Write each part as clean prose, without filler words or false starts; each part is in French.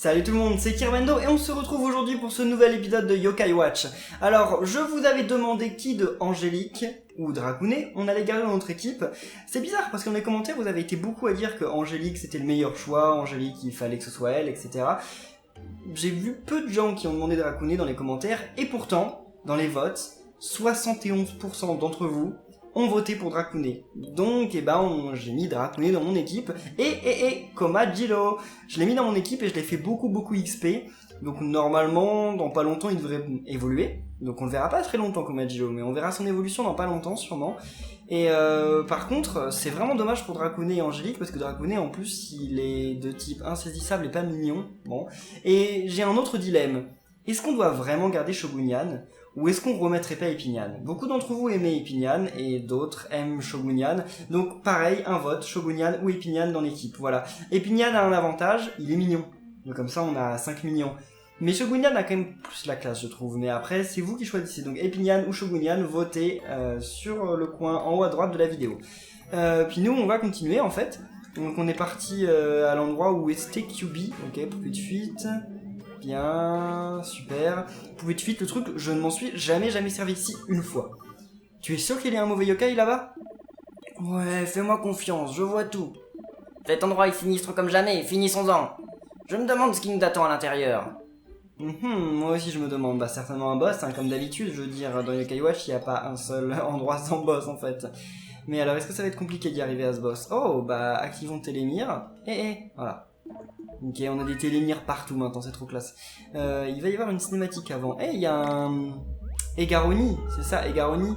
Salut tout le monde, c'est Kirbendo et on se retrouve aujourd'hui pour ce nouvel épisode de Yokai Watch. Alors, je vous avais demandé qui de Angélique ou Dracounet on allait garder dans notre équipe. C'est bizarre parce que dans les commentaires vous avez été beaucoup à dire que Angélique c'était le meilleur choix, Angélique il fallait que ce soit elle, etc. J'ai vu peu de gens qui ont demandé Dracounet dans les commentaires et pourtant, dans les votes, 71% d'entre vous ont voté pour Dracounet. Donc, j'ai mis Dracounet dans mon équipe. Et Komajiro, je l'ai mis dans mon équipe et je l'ai fait beaucoup XP. Donc normalement, dans pas longtemps, il devrait évoluer. Donc on le verra pas très longtemps, Komajiro, mais on verra son évolution dans pas longtemps, sûrement. Et par contre, c'est vraiment dommage pour Dracounet et Angélique, parce que Dracounet, en plus, il est de type insaisissable et pas mignon. Bon. Et j'ai un autre dilemme. Est-ce qu'on doit vraiment garder Shogunyan ? Ou est-ce qu'on remettrait pas Epinyan ? Beaucoup d'entre vous aimaient Epinyan et d'autres aiment Shogunyan. Donc pareil, un vote, Shogunyan ou Epinyan dans l'équipe. Voilà. Epinyan a un avantage, il est mignon. Donc comme ça on a 5 millions. Mais Shogunyan a quand même plus la classe je trouve. Mais après c'est vous qui choisissez. Donc Epinyan ou Shogunyan, votez sur le coin en haut à droite de la vidéo. Puis nous on va continuer en fait. Donc on est parti à l'endroit où est TQB. Ok, poupée de fuite. Bien, super. Poupée de fuite, le truc, je ne m'en suis jamais servi ici une fois. Tu es sûr qu'il y a un mauvais yokai là-bas ? Ouais, fais-moi confiance, je vois tout. Cet endroit est sinistre comme jamais, finissons-en. Je me demande ce qui nous attend à l'intérieur. Moi aussi je me demande, certainement un boss, hein, comme d'habitude, je veux dire, dans Yokai Watch, il n'y a pas un seul endroit sans boss en fait. Mais alors, est-ce que ça va être compliqué d'y arriver à ce boss ? Oh, activons Télémire, voilà. Ok, on a des télémires partout maintenant, c'est trop classe. Il va y avoir une cinématique avant. Il y a un... Egaroni, c'est ça, Egaroni.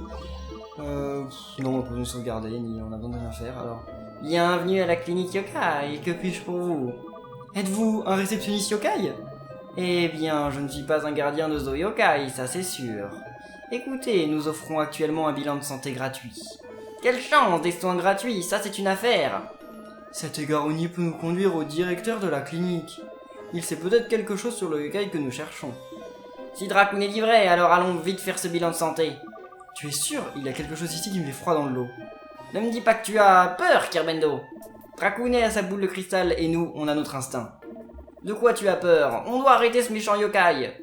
Non, on peut nous sauvegarder, ni on a besoin de rien faire, alors... Bienvenue à la clinique yokai, que puis-je pour vous ? Êtes-vous un réceptionniste yokai ? Eh bien, je ne suis pas un gardien de zoo yokai, ça c'est sûr. Écoutez, nous offrons actuellement un bilan de santé gratuit. Quelle chance, des soins gratuits, ça c'est une affaire. Cet Egaroni peut nous conduire au directeur de la clinique. Il sait peut-être quelque chose sur le yokai que nous cherchons. Si Dracounet dit vrai, alors allons vite faire ce bilan de santé. Tu es sûr ? Il y a quelque chose ici qui me fait froid dans le dos. Ne me dis pas que tu as peur, Kirbendo. Dracounet a sa boule de cristal et nous, on a notre instinct. De quoi tu as peur ? On doit arrêter ce méchant yokai.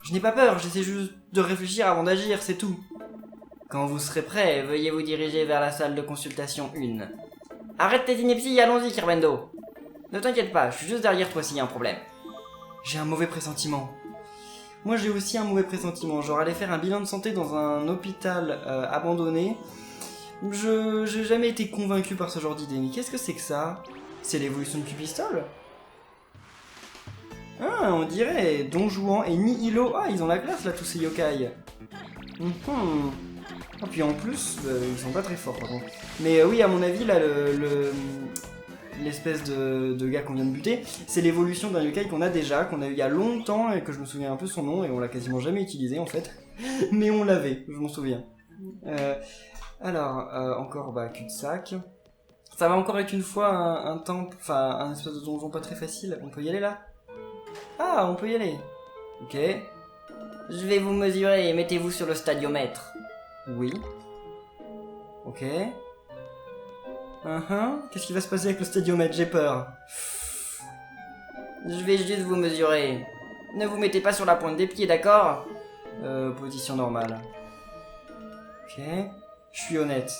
Je n'ai pas peur, j'essaie juste de réfléchir avant d'agir, c'est tout. Quand vous serez prêt, veuillez vous diriger vers la salle de consultation 1. Arrête tes inepties, allons-y, Kirbendo. Ne t'inquiète pas, je suis juste derrière toi s'il y a un problème. J'ai un mauvais pressentiment. Moi j'ai aussi un mauvais pressentiment, genre aller faire un bilan de santé dans un hôpital abandonné. J'ai jamais été convaincu par ce genre d'idée, mais qu'est-ce que c'est que ça ? C'est l'évolution de Cupistol ? Ah, on dirait Don Juan et Nihilo. Ah, ils ont la classe là, tous ces yokai. Et puis en plus, ils sont pas très forts par contre. Mais oui, à mon avis, là, l'espèce de gars qu'on vient de buter, c'est l'évolution d'un yokai qu'on a déjà, qu'on a eu il y a longtemps et que je me souviens un peu son nom et on l'a quasiment jamais utilisé en fait. Mais on l'avait, je m'en souviens. Encore cul-de-sac. Ça va encore être une fois un temple, enfin un espèce de donjon pas très facile. On peut y aller là ? Ah, on peut y aller. Ok. Je vais vous mesurer et mettez-vous sur le stadiomètre. Oui. Ok. Qu'est-ce qui va se passer avec le stadiomètre ? J'ai peur. Je vais juste vous mesurer. Ne vous mettez pas sur la pointe des pieds, d'accord ? Position normale. Ok. Je suis honnête.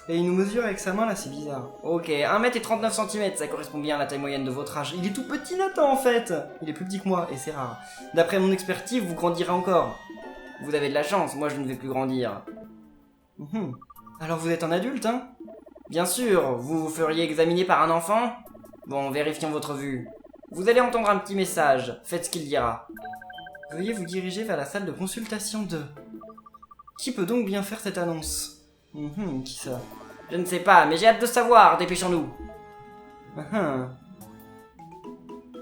Et il nous mesure avec sa main là, c'est bizarre. Ok, 1m39 cm, ça correspond bien à la taille moyenne de votre âge. Il est tout petit Nathan en fait. Il est plus petit que moi et c'est rare. D'après mon expertise, vous grandirez encore. Vous avez de la chance, moi je ne vais plus grandir. Alors vous êtes un adulte, hein ? Bien sûr, vous vous feriez examiner par un enfant ? Bon, vérifions votre vue. Vous allez entendre un petit message, faites ce qu'il dira. Veuillez vous diriger vers la salle de consultation 2. Qui peut donc bien faire cette annonce ? Qui ça ? Je ne sais pas, mais j'ai hâte de savoir, dépêchons-nous.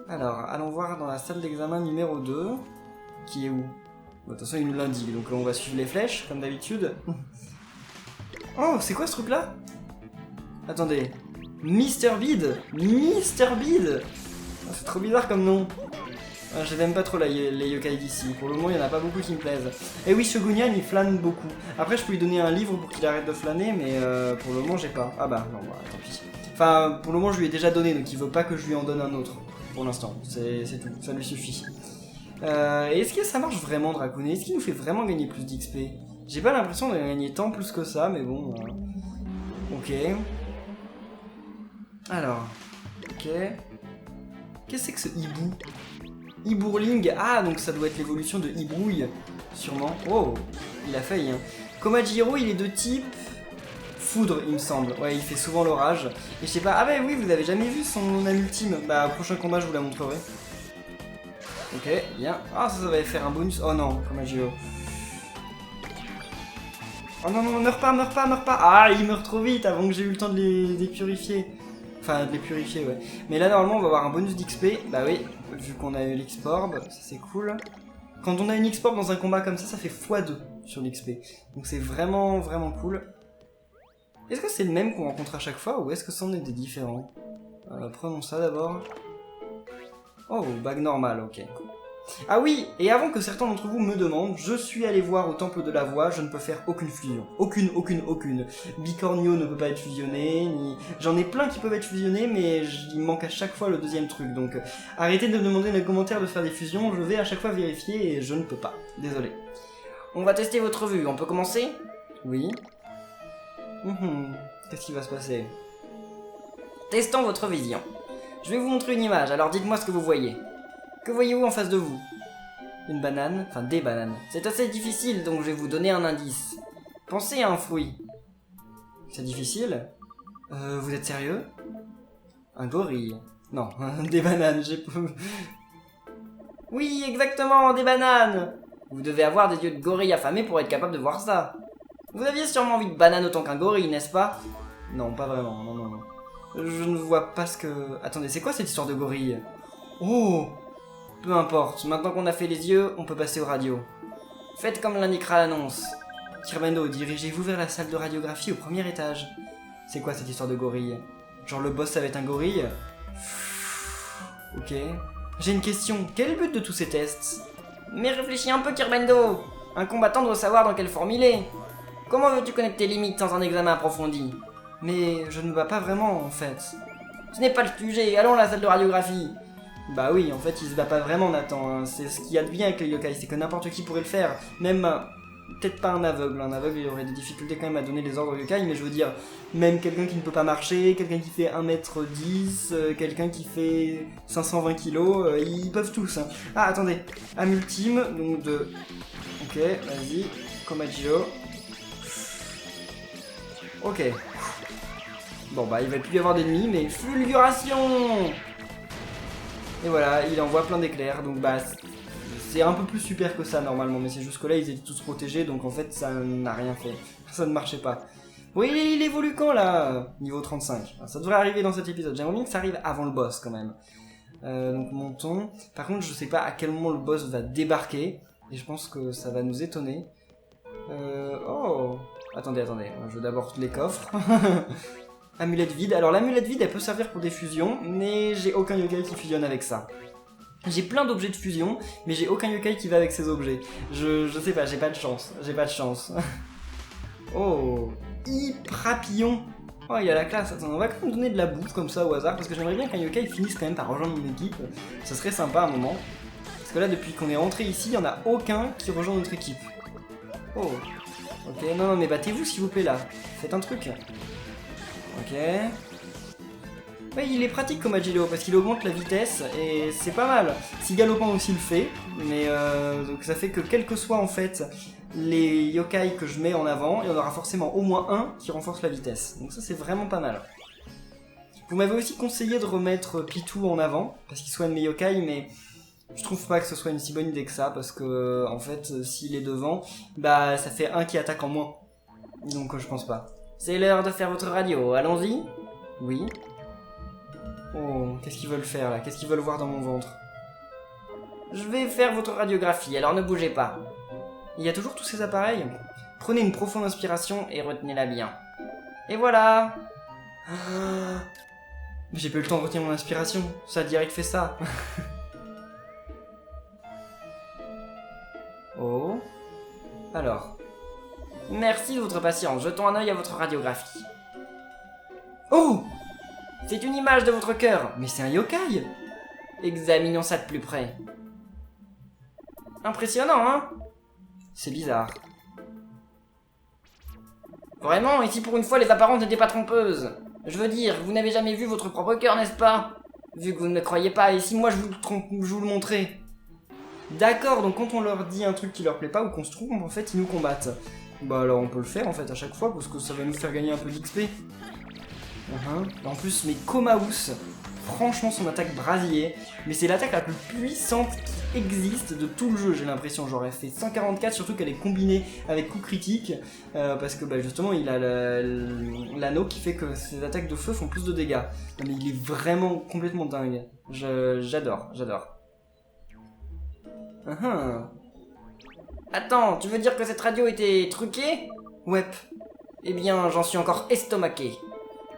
Alors, allons voir dans la salle d'examen numéro 2. Qui est où ? De toute façon, il nous l'indique, donc on va suivre les flèches, comme d'habitude. Oh, c'est quoi ce truc-là ? Attendez. Mr. Bede ? Mr. Bede ? C'est trop bizarre comme nom. Je n'aime pas trop les yokai d'ici. Pour le moment, il n'y en a pas beaucoup qui me plaisent. Et oui, Shogunyan, il flâne beaucoup. Après, je peux lui donner un livre pour qu'il arrête de flâner, mais pour le moment, j'ai pas. Ah bah, non, tant pis. Enfin, pour le moment, je lui ai déjà donné, donc il veut pas que je lui en donne un autre. pour l'instant. C'est tout, ça lui suffit. Est-ce que ça marche vraiment, Dracounet? Est-ce qu'il nous fait vraiment gagner plus d'XP? J'ai pas l'impression de gagner tant plus que ça, mais bon... Ok. Alors... Ok... Qu'est-ce que c'est que ce hibou? Hibourling, ah donc ça doit être l'évolution de Hibrouille, sûrement. Oh, il a failli. Hein. Komajiro, il est de type foudre, il me semble. Ouais, il fait souvent l'orage. Et je sais pas, ah bah oui, vous avez jamais vu son âme ultime. Bah, au prochain combat, je vous la montrerai. Ok, bien. Ah, ça va faire un bonus. Oh non, Komajiro. Oh non, non, meurs pas, meurs pas, meurs pas. Ah, il meurt trop vite avant que j'ai eu le temps de les purifier. Enfin, de les purifier, ouais. Mais là, normalement, on va avoir un bonus d'XP. Bah oui, vu qu'on a eu l'X-Orb, ça c'est cool. Quand on a une X-Orb dans un combat comme ça fait x2 sur l'XP. Donc c'est vraiment, vraiment cool. Est-ce que c'est le même qu'on rencontre à chaque fois, ou est-ce que c'en est des différents? Prenons ça d'abord. Oh, bague normale, ok. Ah oui, et avant que certains d'entre vous me demandent, je suis allé voir au Temple de la Voix, je ne peux faire aucune fusion. Aucune. Bicornio ne peut pas être fusionné, ni... J'en ai plein qui peuvent être fusionnés, mais il me manque à chaque fois le deuxième truc, donc arrêtez de me demander dans les commentaires de faire des fusions, je vais à chaque fois vérifier et je ne peux pas. Désolé. On va tester votre vue, on peut commencer? Oui. Qu'est-ce qui va se passer? Testons votre vision. Je vais vous montrer une image, alors dites-moi ce que vous voyez. Que voyez-vous en face de vous? Une banane, enfin des bananes. C'est assez difficile, donc je vais vous donner un indice. Pensez à un fruit. C'est difficile? Vous êtes sérieux? Un gorille. Non, des bananes, j'ai... Oui, exactement, des bananes! Vous devez avoir des yeux de gorille affamé pour être capable de voir ça. Vous aviez sûrement envie de banane autant qu'un gorille, n'est-ce pas? Non, pas vraiment, non. Je ne vois pas ce que... Attendez, c'est quoi cette histoire de gorille? Oh! Peu importe, maintenant qu'on a fait les yeux, on peut passer aux radios. Faites comme l'indiquera l'annonce. Kirbendo, dirigez-vous vers la salle de radiographie au premier étage. C'est quoi cette histoire de gorille? Genre le boss ça va être un gorille? Ok. J'ai une question, quel est le but de tous ces tests? Mais réfléchis un peu, Kirbendo. Un combattant doit savoir dans quelle forme il est. Comment veux-tu connaître tes limites sans un examen approfondi? Mais je ne me bats pas vraiment en fait. Ce n'est pas le sujet, allons à la salle de radiographie. Bah oui, en fait, il se bat pas vraiment, Nathan. Hein. C'est ce qu'il y a de bien avec les yokai, c'est que n'importe qui pourrait le faire. Même, peut-être pas un aveugle. Un aveugle, il aurait des difficultés quand même à donner les ordres aux yokai, mais je veux dire, même quelqu'un qui ne peut pas marcher, quelqu'un qui fait 1m10, quelqu'un qui fait 520 kg, ils peuvent tous. Hein. Ah, attendez. Âme ultime, donc de... Ok, vas-y. Komajiro. Ok. Bon, bah, il va plus y avoir d'ennemis, mais... Fulguration! Et voilà, il envoie plein d'éclairs, donc bah c'est un peu plus super que ça normalement, mais c'est juste que là ils étaient tous protégés, donc en fait ça n'a rien fait, ça ne marchait pas. Oui, il évolue quand là? Niveau 35, ça devrait arriver dans cet épisode, j'aimerais bien que ça arrive avant le boss quand même. Donc montons, par contre je sais pas à quel moment le boss va débarquer, et je pense que ça va nous étonner. Oh, attendez, je veux d'abord les coffres. Amulette vide. Alors l'amulette vide elle peut servir pour des fusions, mais j'ai aucun yokai qui fusionne avec ça. J'ai plein d'objets de fusion, mais j'ai aucun yokai qui va avec ces objets. Je sais pas, j'ai pas de chance. Oh, Hyprapillon. Oh, il a la classe. Attends, on va quand même donner de la bouffe comme ça au hasard, parce que j'aimerais bien qu'un yokai finisse quand même par rejoindre mon équipe. Ce serait sympa à un moment. Parce que là, depuis qu'on est rentré ici, il y en a aucun qui rejoint notre équipe. Oh, ok, non, mais battez-vous s'il vous plaît là. Faites un truc. Ok. Ouais, il est pratique comme Agilo parce qu'il augmente la vitesse et c'est pas mal. Si Galopin aussi le fait, mais donc ça fait que quel que soit en fait les yokai que je mets en avant, il y en aura forcément au moins un qui renforce la vitesse. Donc ça c'est vraiment pas mal. Vous m'avez aussi conseillé de remettre Pitou en avant parce qu'il soit un de mes yokai, mais je trouve pas que ce soit une si bonne idée que ça parce que en fait s'il est devant, bah ça fait un qui attaque en moins. Donc je pense pas. C'est l'heure de faire votre radio, allons-y. Oui. Oh, qu'est-ce qu'ils veulent faire là? Qu'est-ce qu'ils veulent voir dans mon ventre? Je vais faire votre radiographie, alors ne bougez pas. Il y a toujours tous ces appareils? Prenez une profonde inspiration et retenez-la bien. Et voilà. J'ai pas eu le temps de retenir mon inspiration, ça a direct fait ça. Oh. Alors. Merci de votre patience, jetons un œil à votre radiographie. Oh! C'est une image de votre cœur. Mais c'est un yokai! Examinons ça de plus près. Impressionnant, hein? C'est bizarre. Vraiment, ici pour une fois, les apparences n'étaient pas trompeuses. Je veux dire, vous n'avez jamais vu votre propre cœur, n'est-ce pas? Vu que vous ne me croyez pas, et si moi je vous le montrais? D'accord, donc quand on leur dit un truc qui leur plaît pas ou qu'on se trompe, en fait, ils nous combattent. Bah alors on peut le faire en fait à chaque fois, parce que ça va nous faire gagner un peu d'XP. En plus, mais Komaous, franchement son attaque brasier, mais c'est l'attaque la plus puissante qui existe de tout le jeu, j'ai l'impression. Genre elle fait 144, surtout qu'elle est combinée avec coup critique, parce que bah, justement il a l'anneau qui fait que ses attaques de feu font plus de dégâts. Non, mais il est vraiment complètement dingue. J'adore. Attends, tu veux dire que cette radio était truquée? Ouais. Eh bien, j'en suis encore estomaqué.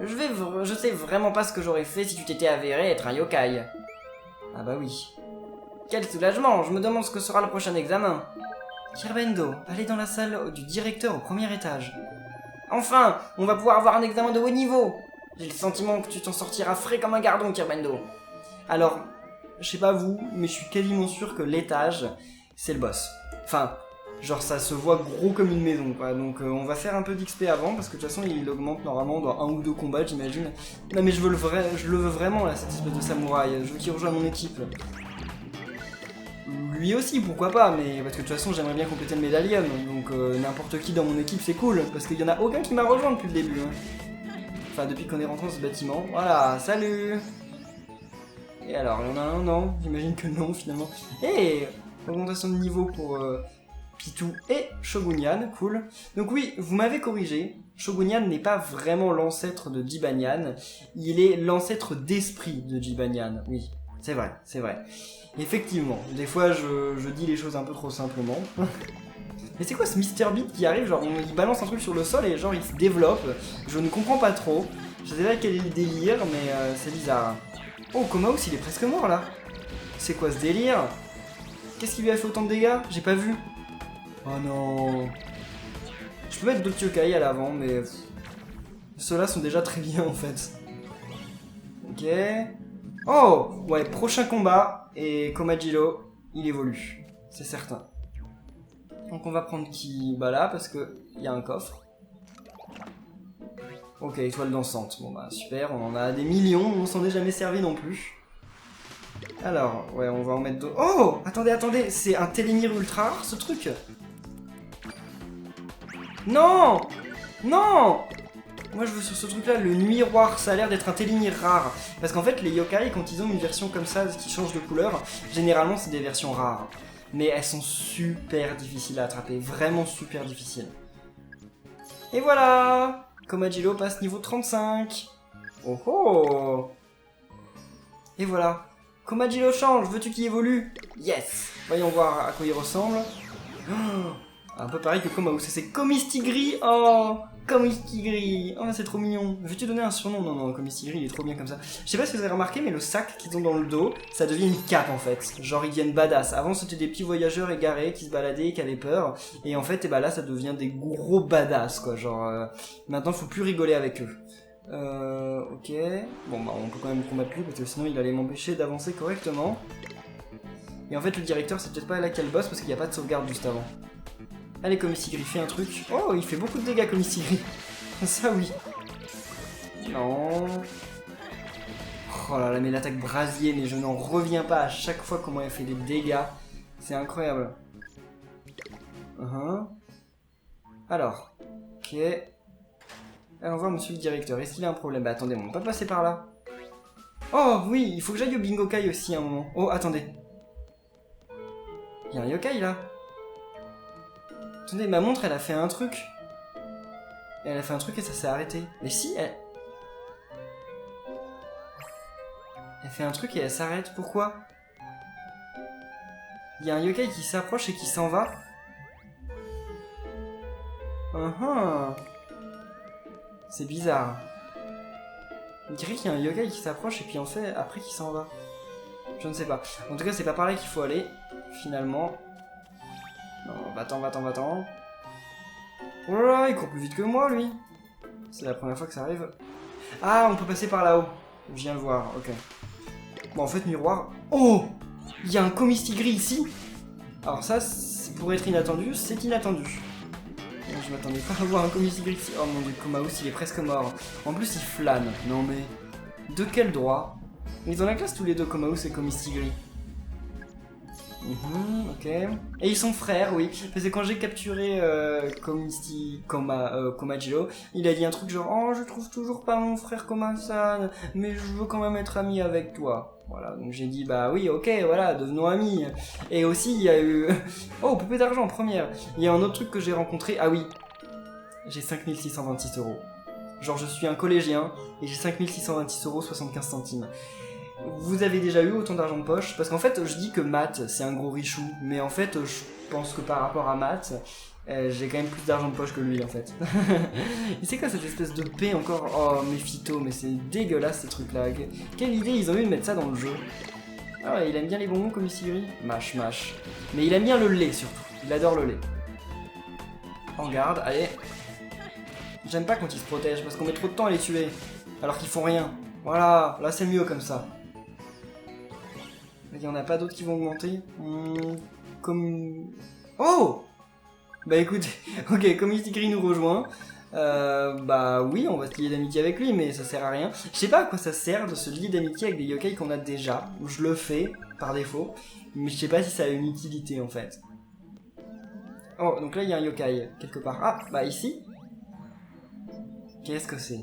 Je sais vraiment pas ce que j'aurais fait si tu t'étais avéré être un yokai. Ah bah oui. Quel soulagement, je me demande ce que sera le prochain examen. Kirbendo, allez dans la salle du directeur au premier étage. Enfin, on va pouvoir avoir un examen de haut niveau. J'ai le sentiment que tu t'en sortiras frais comme un gardon, Kirbendo. Alors, je sais pas vous, mais je suis quasiment sûr que l'étage, c'est le boss. Enfin, genre ça se voit gros comme une maison, quoi. Donc on va faire un peu d'XP avant, parce que de toute façon il augmente normalement dans 1 ou 2 combats, j'imagine. Non mais je le veux vraiment là, cette espèce de samouraï. Je veux qu'il rejoigne mon équipe. Lui aussi, pourquoi pas, mais parce que de toute façon j'aimerais bien compléter le médaillon, donc n'importe qui dans mon équipe c'est cool, parce qu'il y en a aucun qui m'a rejoint depuis le début. Enfin depuis qu'on est rentré dans ce bâtiment. Voilà, salut. Et alors, il y en a un, non? J'imagine que non, finalement. Et augmentation de niveau pour Pitou et Shogunyan, cool. Donc oui, vous m'avez corrigé, Shogunyan n'est pas vraiment l'ancêtre de Jibanyan, il est l'ancêtre d'esprit de Jibanyan, oui, c'est vrai. Effectivement, des fois je dis les choses un peu trop simplement. Mais c'est quoi ce Mr Beat qui arrive, genre il balance un truc sur le sol et genre il se développe, je ne comprends pas trop, je sais pas quel est le délire, mais c'est bizarre. Oh, Komaous, il est presque mort, là. C'est quoi ce délire? Qu'est-ce qui lui a fait autant de dégâts? J'ai pas vu. Oh non. Je peux mettre d'autres yokai à l'avant, mais... Ceux-là sont déjà très bien, en fait. Ok. Oh! Ouais, prochain combat, et Komajiro, il évolue. C'est certain. Donc on va prendre qui? Bah là, parce que il y a un coffre. Ok, étoile dansante. Bon bah super, on en a des millions, on s'en est jamais servi non plus. Alors, ouais, on va en mettre d'autres. Oh! Attendez, c'est un Télémir ultra rare ce truc? Non! Non! Moi je veux sur ce truc là, le miroir, ça a l'air d'être un Télémir rare. Parce qu'en fait, les yokai, quand ils ont une version comme ça qui change de couleur, généralement c'est des versions rares. Mais elles sont super difficiles à attraper, vraiment super difficiles. Et voilà! Komajiro passe niveau 35. Oh oh! Et voilà. Komajiro change, veux-tu qu'il évolue? Yes! Voyons voir à quoi il ressemble. Oh, un peu pareil que Komaous, c'est Komistigri. Oh! Komistigri. Oh, c'est trop mignon. Veux-tu donner un surnom? Non, Komistigri, il est trop bien comme ça. Je sais pas si vous avez remarqué, mais le sac qu'ils ont dans le dos, ça devient une cape en fait. Genre, ils deviennent badass. Avant, c'était des petits voyageurs égarés qui se baladaient, qui avaient peur. Et en fait, et bah là, ça devient des gros badass, quoi. Genre, maintenant, faut plus rigoler avec eux. Ok. Bon, bah, on peut quand même combattre lui, parce que sinon, il allait m'empêcher d'avancer correctement. Et en fait, le directeur, c'est peut-être pas là qu'il y a le boss, parce qu'il n'y a pas de sauvegarde juste avant. Allez, Komistigri, fais un truc. Oh, il fait beaucoup de dégâts, Komistigri. Ça, oui. Non. Oh là là, mais l'attaque brasier, mais je n'en reviens pas à chaque fois comment elle fait des dégâts. C'est incroyable. Alors. Ok. Allons voir monsieur le directeur. Est-ce qu'il a un problème? Bah attendez, on va pas passer par là. Oh oui, il faut que j'aille au Bingo Kai aussi à un moment. Oh, attendez. Il y a un yokai là. Attendez, ma montre, elle a fait un truc. Elle a fait un truc et ça s'est arrêté. Mais si, elle... Elle fait un truc et elle s'arrête. Pourquoi? Il y a un yokai qui s'approche et qui s'en va. C'est bizarre. On dirait qu'il y a un yokai qui s'approche et puis en fait, après qui s'en va. Je ne sais pas. En tout cas, c'est pas par là qu'il faut aller, finalement. Non, va-t'en. Oh là là, il court plus vite que moi, lui. C'est la première fois que ça arrive. Ah, on peut passer par là-haut. Je viens le voir, ok. Bon, en fait, miroir... Oh, il y a un Comistigri ici. Alors ça, pour être inattendu, c'est inattendu. Je m'attendais pas à voir un Comistigri ici. Oh mon dieu, Komaus, il est presque mort. En plus, il flâne. Non mais... De quel droit? Ils ont la classe tous les deux, Komaus et Comistigri. Ok. Et ils sont frères, oui. Parce que quand j'ai capturé Komajiro, il a dit un truc genre « Oh, je trouve toujours pas mon frère Koma-san, mais je veux quand même être ami avec toi. » Voilà, donc j'ai dit « Bah oui, ok, voilà, devenons amis. » Et aussi, il y a eu... Oh, poupée d'argent, première. Il y a un autre truc que j'ai rencontré. Ah oui, j'ai 5626 €. Genre, je suis un collégien, et j'ai 5626 € 75 centimes. Vous avez déjà eu autant d'argent de poche? Parce qu'en fait, je dis que Matt, c'est un gros richou, mais en fait, je pense que par rapport à Matt, j'ai quand même plus d'argent de poche que lui, en fait. Et c'est quoi cette espèce de paix encore? Oh, Mephito, mais c'est dégueulasse, ces trucs-là. Quelle idée ils ont eu de mettre ça dans le jeu? Ah ouais, il aime bien les bonbons comme Isiguri. Mâche. Mais il aime bien le lait, surtout. Il adore le lait. En garde, allez. J'aime pas quand ils se protègent, parce qu'on met trop de temps à les tuer, alors qu'ils font rien. Voilà, là c'est mieux comme ça. Il y en a pas d'autres qui vont augmenter. Comme... Oh! Bah écoute, ok, comme Isiguri nous rejoint, bah oui, on va se lier d'amitié avec lui, mais ça sert à rien. Je sais pas à quoi ça sert de se lier d'amitié avec des yokai qu'on a déjà. Je le fais, par défaut, mais je sais pas si ça a une utilité en fait. Oh, donc là il y a un yokai, quelque part. Ah, bah ici. Qu'est-ce que c'est?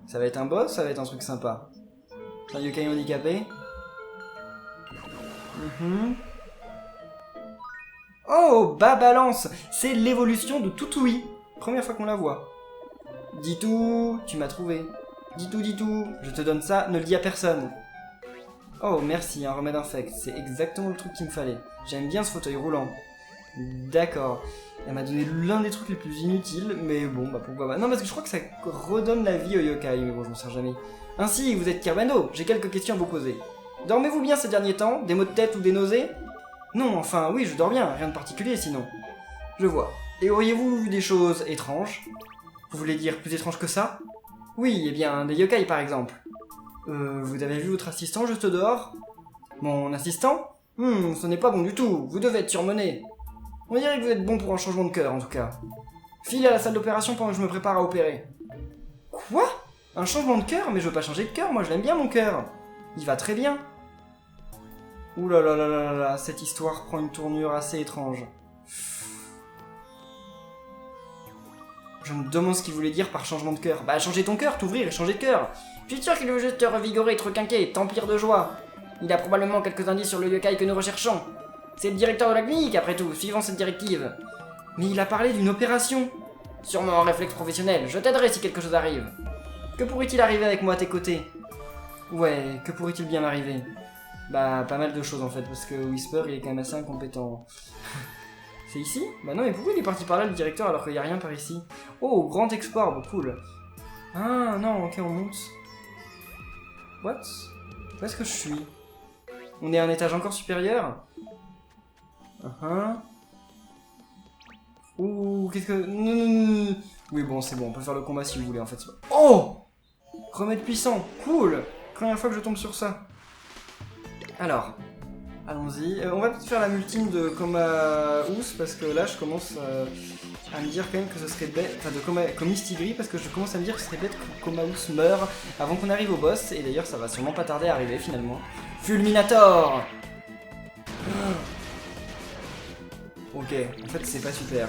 Ça va être un boss, ça va être un truc sympa. Un yokai handicapé. Oh, bah balance. C'est l'évolution de Toutoui. Première fois qu'on la voit. Dis-tout, tu m'as trouvé. Dis-tout, je te donne ça, ne le dis à personne. Oh, merci, un remède infect. C'est exactement le truc qu'il me fallait. J'aime bien ce fauteuil roulant. D'accord. Elle m'a donné l'un des trucs les plus inutiles, mais bon, bah pourquoi pas. Non, parce que je crois que ça redonne la vie au yokai, mais bon, je m'en sers jamais. Ainsi, vous êtes Kirbando, j'ai quelques questions à vous poser. Dormez-vous bien ces derniers temps? Des maux de tête ou des nausées? Non, enfin, oui, je dors bien, rien de particulier sinon. Je vois. Et auriez-vous vu des choses étranges? Vous voulez dire plus étranges que ça? Oui, eh bien, des yokai par exemple. Vous avez vu votre assistant juste dehors? Mon assistant? Ce n'est pas bon du tout, vous devez être surmené. On dirait que vous êtes bon pour un changement de cœur, en tout cas. Filez à la salle d'opération pendant que je me prépare à opérer. Quoi? Un changement de cœur? Mais je veux pas changer de cœur, moi je l'aime bien mon cœur. Il va très bien. Ouh là là là là là, cette histoire prend une tournure assez étrange. Je me demande ce qu'il voulait dire par changement de cœur. Bah changer ton cœur, t'ouvrir et changer de cœur. Je suis sûr qu'il veut juste te revigorer et te requinquer, t'emplir de joie. Il a probablement quelques indices sur le yokai que nous recherchons. C'est le directeur de la clinique, après tout, suivant cette directive. Mais il a parlé d'une opération. Sûrement un réflexe professionnel, je t'aiderai si quelque chose arrive. Que pourrait-il arriver avec moi à tes côtés? Ouais, que pourrait-il bien m'arriver? Bah, pas mal de choses en fait, parce que Whisper, il est quand même assez incompétent. C'est ici? Bah non, mais pourquoi il est parti par là, le directeur, alors qu'il n'y a rien par ici? Oh, grand export, bah cool. Ah, non, ok, on monte. What? Où est-ce que je suis? On est à un étage encore supérieur? Ouh, qu'est-ce que... Non. Oui, bon, c'est bon, on peut faire le combat si vous voulez, en fait. Oh! Remède puissant, cool! Première fois que je tombe sur ça. Alors, allons-y. On va peut-être faire la multime de Komaus, parce que là, je commence à me dire quand même que ce serait bête... Enfin, de Comistigri, parce que je commence à me dire que ce serait bête que Komaus meure avant qu'on arrive au boss, et d'ailleurs, ça va sûrement pas tarder à arriver, finalement. Fulminator! Ok, en fait c'est pas super.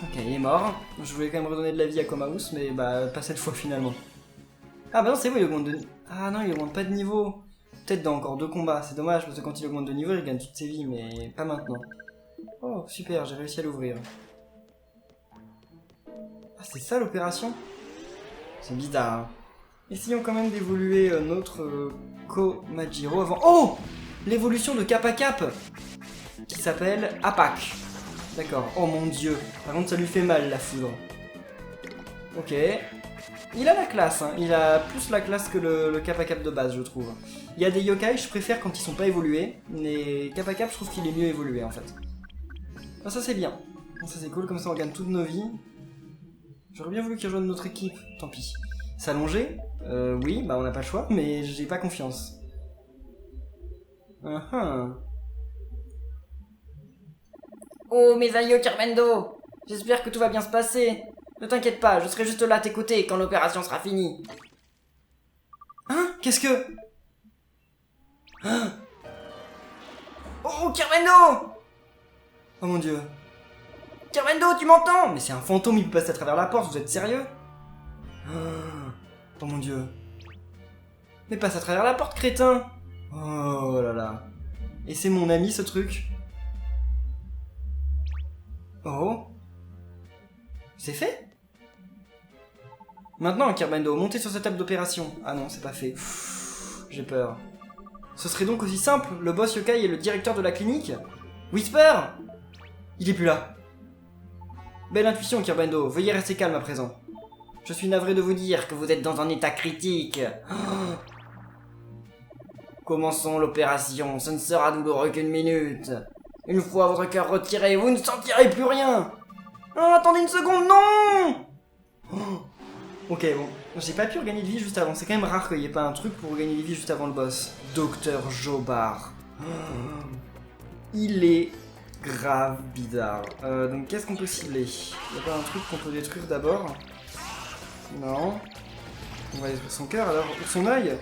Ok, il est mort. Je voulais quand même redonner de la vie à Komaus, mais bah pas cette fois finalement. Ah bah non, c'est bon, il augmente de... Ah non, il augmente pas de niveau. Peut-être dans encore 2 combats, c'est dommage parce que quand il augmente de niveau, il gagne toutes ses vies, mais pas maintenant. Oh, super, j'ai réussi à l'ouvrir. Ah, c'est ça l'opération? C'est bizarre, hein. Essayons quand même d'évoluer notre Komajiro avant... Oh! L'évolution de Kappa Cap qui s'appelle Apak. D'accord. Oh mon dieu. Par contre, ça lui fait mal, la foudre. Ok. Il a la classe, hein. Il a plus la classe que le Kappa Cap de base, je trouve. Il y a des yokai, je préfère quand ils sont pas évolués. Mais Kappa Cap, je trouve qu'il est mieux évolué, en fait. Ah, ça, c'est bien. Ça, c'est cool. Comme ça, on gagne toutes nos vies. J'aurais bien voulu qu'il rejoigne notre équipe. Tant pis. S'allonger? Oui, bah on n'a pas le choix, mais j'ai pas confiance. Oh, mes aïeux Carmendo, j'espère que tout va bien se passer. Ne t'inquiète pas, je serai juste là à tes côtés quand l'opération sera finie. Hein? Qu'est-ce que... Hein? Oh, Carmendo! Oh mon dieu. Carmendo, tu m'entends? Mais c'est un fantôme, il peut passer à travers la porte, vous êtes sérieux? Oh mon dieu. Mais passe à travers la porte, crétin! Oh là là. Et c'est mon ami, ce truc? Oh. C'est fait? Maintenant, Kerbendo, montez sur cette table d'opération. Ah non, c'est pas fait. J'ai peur. Ce serait donc aussi simple, le boss yokai est le directeur de la clinique? Whisper! Il est plus là. Belle intuition, Kerbendo, veuillez rester calme à présent. Je suis navré de vous dire que vous êtes dans un état critique. Commençons l'opération, ce ne sera douloureux qu'une minute. Une fois votre cœur retiré, vous ne sentirez plus rien. Oh, attendez une seconde, non! Ok, bon, j'ai pas pu regagner de vie juste avant, c'est quand même rare qu'il n'y ait pas un truc pour regagner de vie juste avant le boss. Docteur Jobard. Il est grave bizarre. Donc qu'est-ce qu'on peut cibler? Il y a pas un truc qu'on peut détruire d'abord? Non. On va détruire son cœur alors, ou son œil?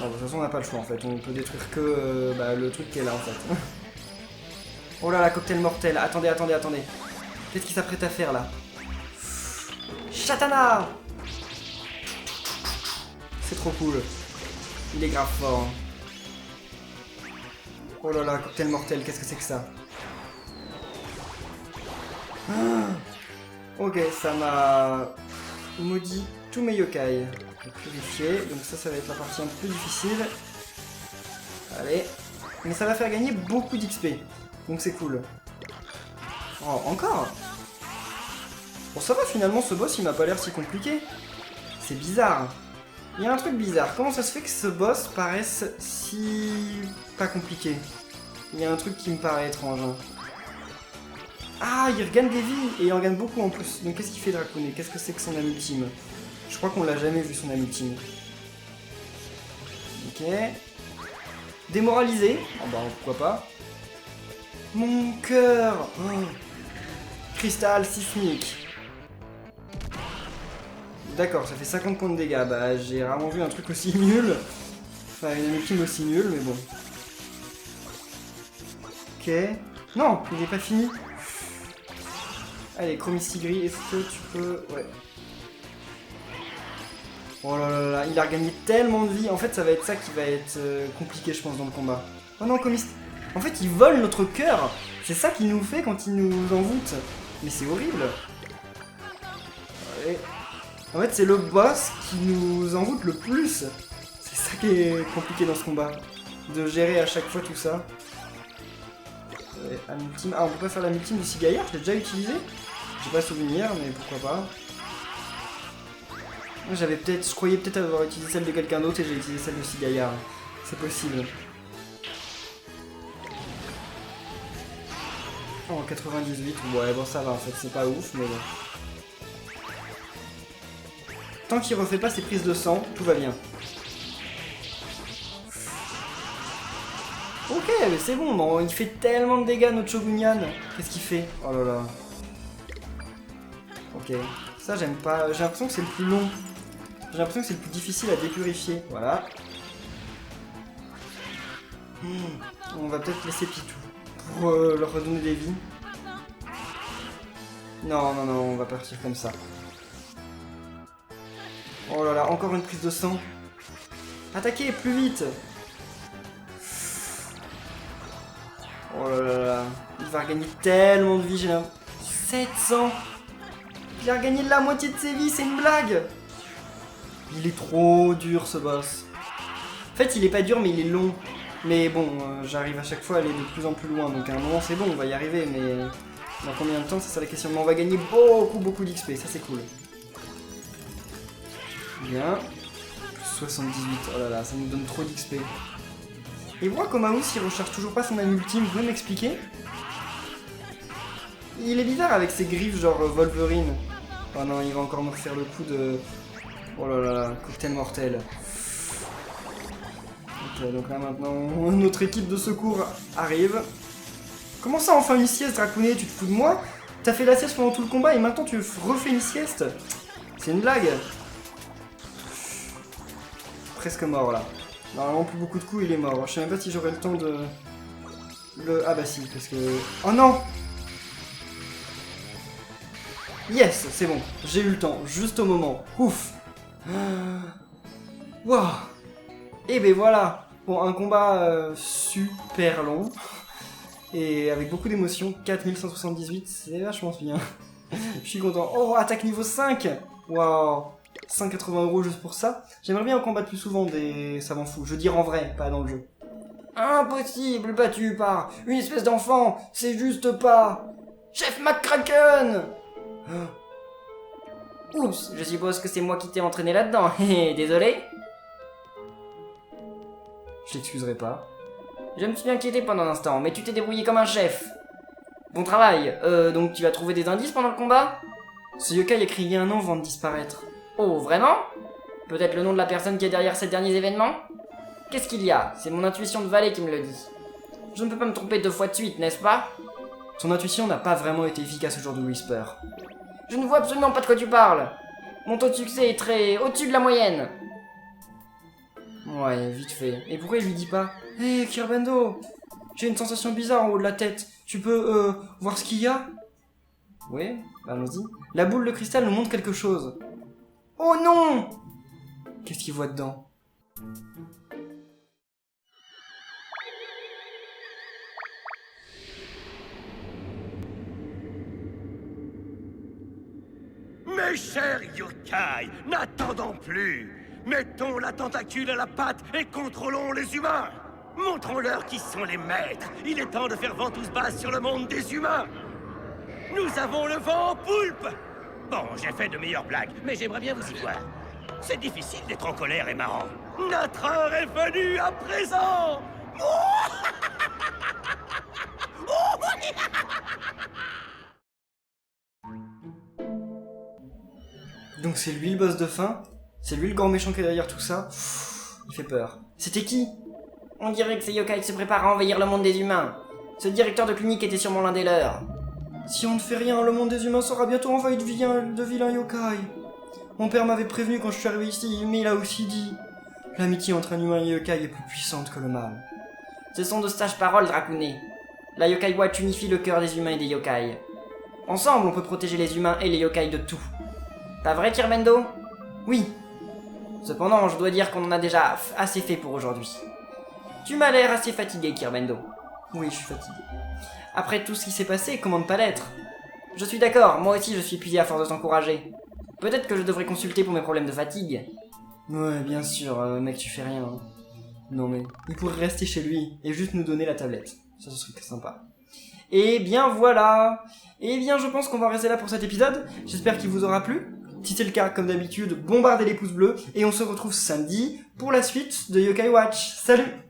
Non, de toute façon on n'a pas le choix en fait, on peut détruire que le truc qui est là en fait. Oh là là, cocktail mortel, attendez. Qu'est-ce qu'il s'apprête à faire là? Chatana! C'est trop cool. Il est grave fort. Oh là là, cocktail mortel, qu'est-ce que c'est que ça? Ok, ça m'a maudit tous mes yokai. Purifier, donc ça va être la partie un peu plus difficile. Allez. Mais ça va faire gagner beaucoup d'XP. Donc c'est cool. Oh, encore? Bon, ça va finalement, ce boss il m'a pas l'air si compliqué. C'est bizarre. Il y a un truc bizarre. Comment ça se fait que ce boss paraisse si... pas compliqué? Il y a un truc qui me paraît étrange. Ah, il regagne des vies et il en gagne beaucoup en plus. Donc qu'est-ce qu'il fait Dracounet? Qu'est-ce que c'est que son âme ultime? Je crois qu'on l'a jamais vu son âme ultime. Ok. Démoralisé. Oh bah pourquoi pas. Mon cœur. Cristal sismique. D'accord, ça fait 50 points de dégâts. Bah j'ai rarement vu un truc aussi nul. Enfin une âme ultime aussi nulle, mais bon. Ok. Non, il n'est pas fini. Allez, Chromistigri, est-ce que tu peux... Ouais. Oh là là là, il a regagné tellement de vie. En fait, ça va être ça qui va être compliqué, je pense, dans le combat. Oh non, En fait, il vole notre cœur. C'est ça qu'il nous fait quand il nous envoûte. Mais c'est horrible. Allez. En fait, c'est le boss qui nous envoûte le plus. C'est ça qui est compliqué dans ce combat. De gérer à chaque fois tout ça. Un ultime. Ah, on peut pas faire la ultime du Sigaillard, je l'ai déjà utilisé. J'ai pas souvenir, mais pourquoi pas. Je croyais peut-être avoir utilisé celle de quelqu'un d'autre et j'ai utilisé celle de Sigaillard. C'est possible. Oh, 98, ouais, bon ça va en fait, c'est pas ouf, mais bon. Tant qu'il refait pas ses prises de sang, tout va bien. Ok, mais c'est bon, bon, il fait tellement de dégâts notre Shogunyan. Qu'est-ce qu'il fait? Oh là là. Ok, ça j'aime pas, j'ai l'impression que c'est le plus long. J'ai l'impression que c'est le plus difficile à dépurifier, voilà. On va peut-être laisser Pitou pour leur redonner des vies. Non, on va partir comme ça. Oh là là, encore une prise de sang. Attaquez, plus vite. Oh là là là, il va regagner tellement de vie, j'ai l'impression. 700. Il a regagné la moitié de ses vies, c'est une blague. Il est trop dur ce boss. En fait, il est pas dur, mais il est long. Mais bon, j'arrive à chaque fois à aller de plus en plus loin, donc à un moment c'est bon, on va y arriver, mais dans combien de temps, c'est ça la question. Mais on va gagner beaucoup d'XP, ça c'est cool. Bien. Plus 78, oh là là, ça nous donne trop d'XP. Et moi, Komaous, il recharge toujours pas son âme ultime, vous pouvez m'expliquer? Il est bizarre avec ses griffes genre Wolverine. Oh non, il va encore me refaire le coup de... Oh là là, cocktail mortel. Ok, donc là maintenant, notre équipe de secours arrive. Comment ça, enfin une sieste, Dracounet? Tu te fous de moi? T'as fait la sieste pendant tout le combat et maintenant tu refais une sieste? C'est une blague. Presque mort là. Normalement plus beaucoup de coups, il est mort. Je sais même pas si j'aurai le temps de... Ah bah si, parce que... Oh non! Yes, c'est bon. J'ai eu le temps, juste au moment. Ouf! Waouh! Et ben voilà! Bon, un combat super long. Et avec beaucoup d'émotions. 4178, c'est vachement bien. Je suis content. Oh, attaque niveau 5! Waouh! 180 € juste pour ça. J'aimerais bien en combattre plus souvent des savants fous. Je veux dire en vrai, pas dans le jeu. Impossible, battu par une espèce d'enfant, c'est juste pas... Chef McCracken! Oups, je suppose que c'est moi qui t'ai entraîné là-dedans. Désolé. Je t'excuserai pas. Je me suis inquiété pendant un instant, mais tu t'es débrouillé comme un chef. Bon travail. Donc tu as trouvé des indices pendant le combat? Ce yokai a crié un nom avant de disparaître. Oh, vraiment? Peut-être le nom de la personne qui est derrière ces derniers événements? Qu'est-ce qu'il y a? C'est mon intuition de valet qui me le dit. Je ne peux pas me tromper 2 fois de suite, n'est-ce pas? Ton intuition n'a pas vraiment été efficace aujourd'hui, Whisper. Je ne vois absolument pas de quoi tu parles. Mon taux de succès est très au-dessus de la moyenne. Ouais, vite fait. Et pourquoi il lui dit pas? Hé, Kirbendo, j'ai une sensation bizarre en haut de la tête. Tu peux, voir ce qu'il y a? Oui, allons-y. La boule de cristal nous montre quelque chose. Oh non! Qu'est-ce qu'il voit dedans? Mes chers yokai, n'attendons plus. Mettons la tentacule à la patte et contrôlons les humains. Montrons-leur qui sont les maîtres. Il est temps de faire ventouse basse sur le monde des humains. Nous avons le vent en poulpe. Bon, j'ai fait de meilleures blagues, mais j'aimerais bien vous y voir. C'est difficile d'être en colère et marrant. Notre heure est venue à présent. Donc c'est lui le boss de fin? C'est lui le grand méchant qui est derrière tout ça? Il fait peur. C'était qui? On dirait que ces yokai se préparent à envahir le monde des humains. Ce directeur de clinique était sûrement l'un des leurs. Si on ne fait rien, le monde des humains sera bientôt envahi de vilains yokai. Mon père m'avait prévenu quand je suis arrivé ici, mais il a aussi dit... L'amitié entre un humain et un yokai est plus puissante que le mal. Ce sont de sages paroles, Dracounet. La Yokai Watch unifie le cœur des humains et des yokai. Ensemble, on peut protéger les humains et les yokai de tout. Pas vrai, Kirbendo? Oui. Cependant, je dois dire qu'on en a déjà assez fait pour aujourd'hui. Tu m'as l'air assez fatigué, Kirbendo. Oui, je suis fatigué. Après tout ce qui s'est passé, comment ne pas l'être? Je suis d'accord, moi aussi je suis épuisé à force de t'encourager. Peut-être que je devrais consulter pour mes problèmes de fatigue. Ouais, bien sûr, mec, tu fais rien. Non mais, il pourrait rester chez lui et juste nous donner la tablette. Ça, ce serait sympa. Et bien voilà. Et bien, je pense qu'on va rester là pour cet épisode. J'espère qu'il vous aura plu. Si c'est le cas, comme d'habitude, bombardez les pouces bleus. Et on se retrouve samedi pour la suite de Yokai Watch. Salut!